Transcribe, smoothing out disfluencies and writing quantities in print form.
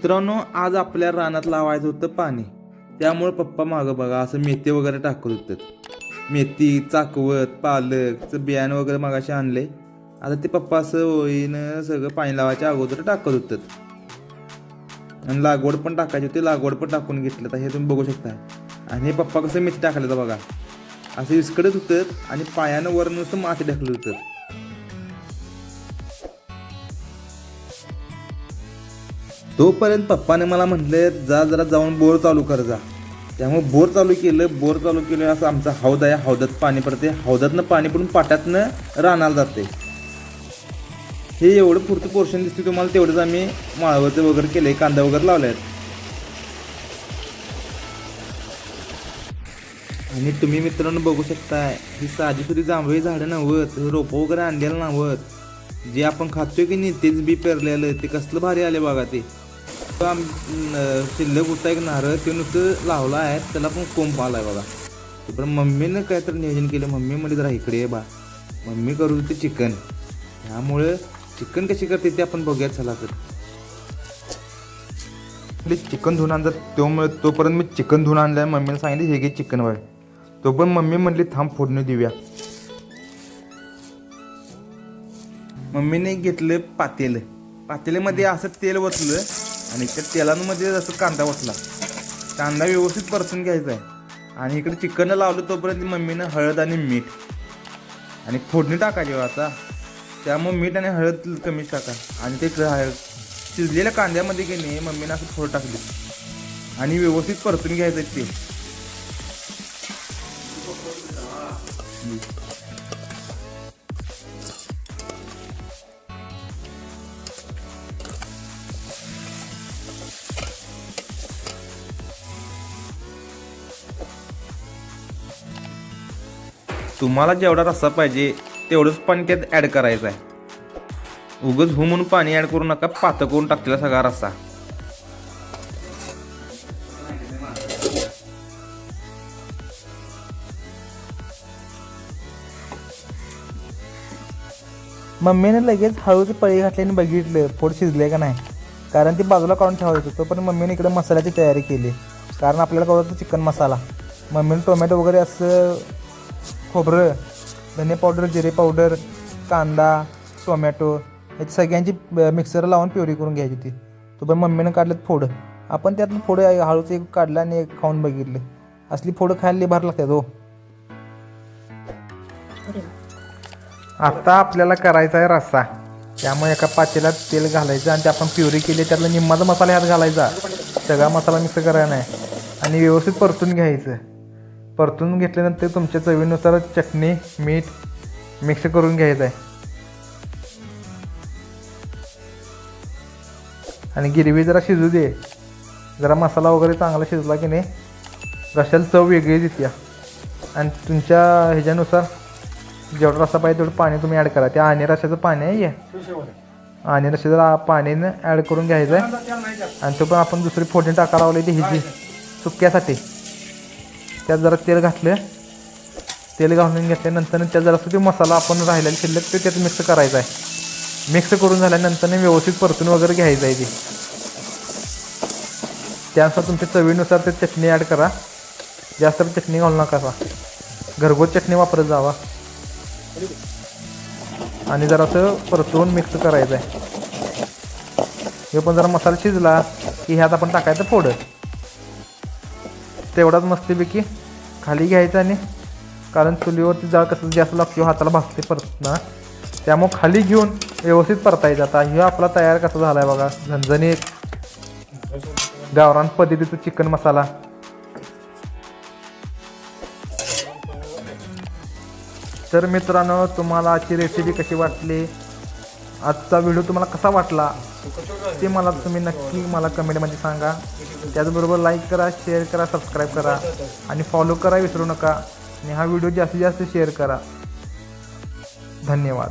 मित्रांनो, आज आपल्या रानात लावायचं होतं पाणी. त्यामुळे पप्पा मागं बघा असं मेथी वगैरे टाकत होतात. मेथी, चाकवत, पालकचं बियाणं वगैरे मगाशी आणले. आता ते पप्पा असं ओळीनं सगळं पाणी लावायच्या अगोदर टाकत होतात. आणि लागवड पण टाकायची होती, लागवड पण टाकून घेतलं. तर हे तुम्ही बघू शकता. आणि हे पप्पा कसं मेथी टाकलं तर बघा असं इसकडत होतं आणि पायानं वर नुसतं माती ढकलत होतं. तोपर्यंत पप्पाने मला म्हटले जरा जाऊन बोर चालू कर जा. त्यामुळे बोर चालू केलं. असं आमचा हौद आहे, हौदात पाणी पडते. हौदातनं पाणी पडून पाट्यातनं रानाला जाते. हे एवढं पुरतं पोर्शन दिसते तुम्हाला, तेवढंच आम्ही माळवचं वगैरे केलंय, कांदा वगैरे लावले आहेत. आणि तुम्ही मित्रांनो बघू शकताय, ही साधी सुधी जांभळी झाडं नव्हत, रोपं वगैरे आणलेलं नव्हत. जे आपण खातोय की नाही तेच बी पेरलेलं, ते कसलं भारी आले बघा. ते शिल्लक होता एक नारळ, ते नुसतं लावला आहे, त्याला पण कोंब आलाय बघा. पण मम्मीनं काय तर नियोजन केलं. मम्मी म्हणजे जरा इकडे ये बा, मम्मी करू ते चिकन. त्यामुळं चिकन कशी करते ते आपण बघूयात. चला तर चिकन धुवून आणतात. तोपर्यंत मी चिकन धुवून आणलंय. मम्मीने सांगितले हे घे चिकन वगैरे. तो पण मम्मी म्हणली थांब फोडणी देऊया. मम्मीने घेतलं पातेल्यामध्ये असं तेल ओतलं आणि त्या तेलामध्ये असं कांदा ओतला. कांदा व्यवस्थित परतून घ्यायचा आहे. आणि इकडे चिकन लावलं. तोपर्यंत मम्मीनं हळद आणि मीठ आणि फोडणी टाकायची आता. त्यामुळे मीठ आणि हळद कमीच टाका. आणि ते शिजलेल्या कांद्यामध्ये की नाही मम्मीनं असं थोडं टाकली आणि व्यवस्थित परतून घ्यायचं ते. तुम्हाला जेवढा रस्सा पाहिजे तेवढंच पाणी त्यात ॲड करायचं आहे. उगच म्हणून पाणी ॲड करू नका, पातळ करून टाकलेला सगळा रस्सा. मम्मीने लगेच हळूची पळी घातली आणि बघितलं फोड शिजले का नाही, कारण ती बाजूला काढून ठेवायचं होतं. पण मम्मीने इकडे मसाल्याची तयारी केली, कारण आपल्याला कळत होतं चिकन मसाला. मम्मीने टोमॅटो वगैरे असं खोबरं, धने पावडर, जिरे पावडर, कांदा, टोमॅटो याची सगळ्यांची मिक्सर लावून प्युरी करून घ्यायची होती. तो पण मम्मीनं काढलं फोडं. आपण त्यातून फोडं हळूचं एक काढलं आणि एक खाऊन बघितलं. असली फोडं खायला लई भारी लागतात हो. आता आपल्याला करायचा आहे रस्सा. त्यामुळे एका पातेल्यात तेल घालायचं आणि ते आपण प्युरी केली त्यातला निम्माचा मसाला ह्यात घालायचा. सगळा मसाला मिक्स करायचा नाही आणि व्यवस्थित परतून घ्यायचं. परतून घेतल्यानंतर तुमच्या चवीनुसार चटणी, मीठ मिक्स करून घ्यायचं आहे. आणि गिरवी जरा शिजू दे. जरा मसाला वगैरे चांगला शिजला की नाही रश्याला चव वेगळी देते. आणि तुमच्या ह्याच्यानुसार जेवढा रस्सा पाहिजे तेवढं पाणी तुम्ही ॲड करा. त्या आणि रश्याचं पाणी आहे आणि रश्याचं पाणीनं ॲड करून घ्यायचं आहे. आणि तो पण आपण दुसरी फोडणी टाकायला लावली ती ह्याची सुक्यासाठी. त्यात जरा तेल घातलं. तेल घालून घेतल्यानंतर त्यात जरासं ते मसाला आपण राहिलेला शिल्लक ते त्यात मिक्स करायचा आहे. मिक्स करून झाल्यानंतर व्यवस्थित परतून वगैरे घ्यायचं आहे ते. त्यानुसार तुमच्या चवीनुसार ते चटणी ॲड करा. जास्त चटणी घालू नका. घरगुती चटणी वापरत जावा. आणि जरासं परतून मिक्स करायचं आहे. हे पण जरा मसाला शिजला की ह्यात आपण टाकायचं फोडं. तेवढाच मस्तपैकी खाली घ्यायचं. आणि कारण चुलीवरती जाळ कसं जास्त लागतो हाताला भाजते परत ना, त्यामुळे खाली घेऊन व्यवस्थित परतायचं. आता हे आपला तयार कसा झाला आहे बघा, झणझणीत गावरान पद्धतीचा चिकन मसाला. तर मित्रांनो, तुम्हाला आजची रेसिपी कशी वाटली, आजचा व्हिडिओ तुम्हाला कसा वाटला ते मला तुम्ही नक्की मला कमेंटमध्ये सांगा. त्याचबरोबर लाईक करा, शेअर करा, सबस्क्राईब करा आणि फॉलो करा विसरू नका. आणि हा व्हिडिओ जास्तीत जास्त शेअर करा. धन्यवाद.